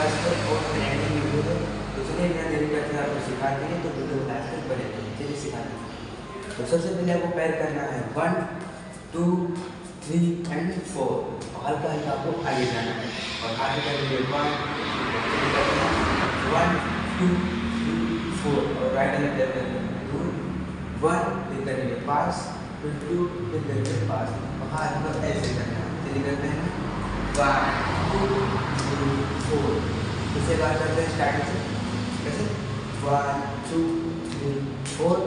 Class को और ending video है, तो चलिए बिना देरी करते आपको सिखाते हैं। तो वीडियो क्लास तक बने रहिए, चलिए सिखाते हैं। तो सबसे पहले आपको पैर करना है 1 2 3 एंड 4। हल्का हल्का आपको आगे जाना है और आगे करेंगे 1 2 3 4 और राइट हैंड लेफ्ट हैंड 2 1 फिर करेंगे पास, फिर 2 फिर करेंगे पास और हाथ को ऐसे करना है। चलिए करते हैं 1 2 3 4। इससे बात करते हैं स्टार्टिंग से कैसे 1 2 3 4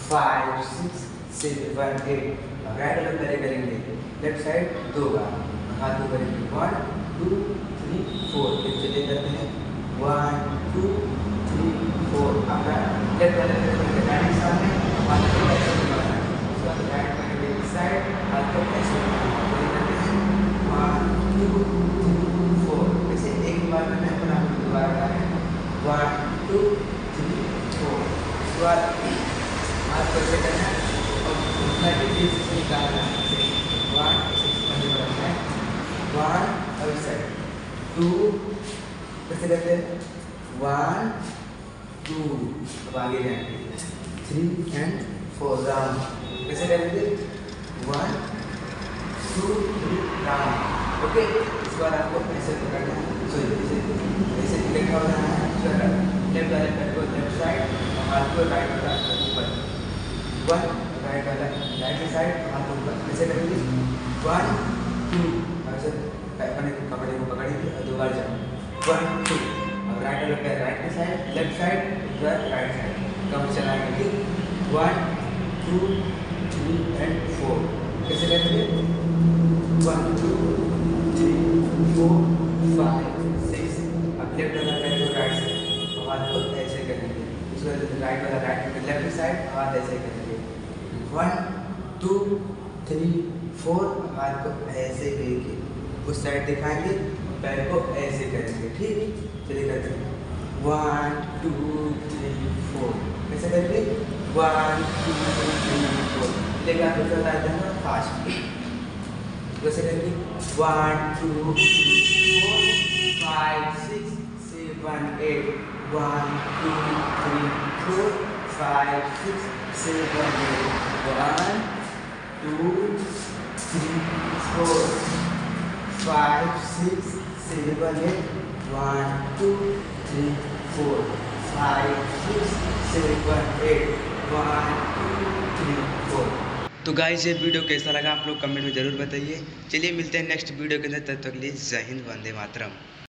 5 6 7 8। राइट हैंड पहले करेंगे लेफ्ट साइड 2 बार, हाथ को करेंगे 1 2 3 4। फिर चलिए करते हैं 1 2 3 4। अब लेफ्ट वाले करेंगे राइट सामने, हाथ को ऐसे घुमाना है, उसके बाद राइट करेंगे इस साइड, हाथ को ऐसे घुमाना है। करते हैं 1 2 3 4। ऐसे एक बार में मैं बना के दोबारा कर रहे हैं 1 2 3 4। उसके बाद हाथ को ऐसे करना है और उतना ही निकालना है। 1 6 करना है 1 और इस साइड 2। कैसे करते हैं 1 2। अब आगे जाएंगे 3 एंड 4 राउंड। कैसे करेंगे 1 2 3 राउंड। ओके, इस बार आपको ऐसे पकड़ना है, सॉरी ऐसे इकट्ठा होना है। लेफ्ट वाले पैर को लेफ्ट साइड और हाथ को राइट वाला ऊपर, 1 राइट वाला राइट साइड, हाथ ऊपर। ऐसे करेंगे 1 2 ऐसे कपड़े को पकड़ेंगे और 2 बार जाओ 1 2 और राइट वाला पैर right side left side right side कम चलाएंगे। ठीक 1 2 3 एंड 4। कैसे करेंगे 1 2 3 4 5 6। अब लेफ्ट वाला पैर को राइट साइड और हाथ को ऐसे करेंगे, उसके बाद राइट वाला राइट लेफ्ट साइड हाथ ऐसे करेंगे 1 2 3 4। हाथ को ऐसे लेके उस साइड दिखाएंगे, पैर को ऐसे करेंगे। ठीक, चलिए करते हैं 1 2 3 4। कैसे करेंगे 1 2 3 4। लेकिन आप दूसरा आते हैं फास्ट। कैसे करेंगे 1 2 3 4 5 6 7 8 1 2 3 4 5 6 7 8 1 2 3 4 5 6 7 8 1 2 3 4 5 6 7 8 1 2 3 4। तो गाइस ये वीडियो कैसा लगा आप लोग कमेंट में ज़रूर बताइए। चलिए मिलते हैं नेक्स्ट वीडियो के अंदर, तब तक के लिए जय हिंद, वंदे मातरम।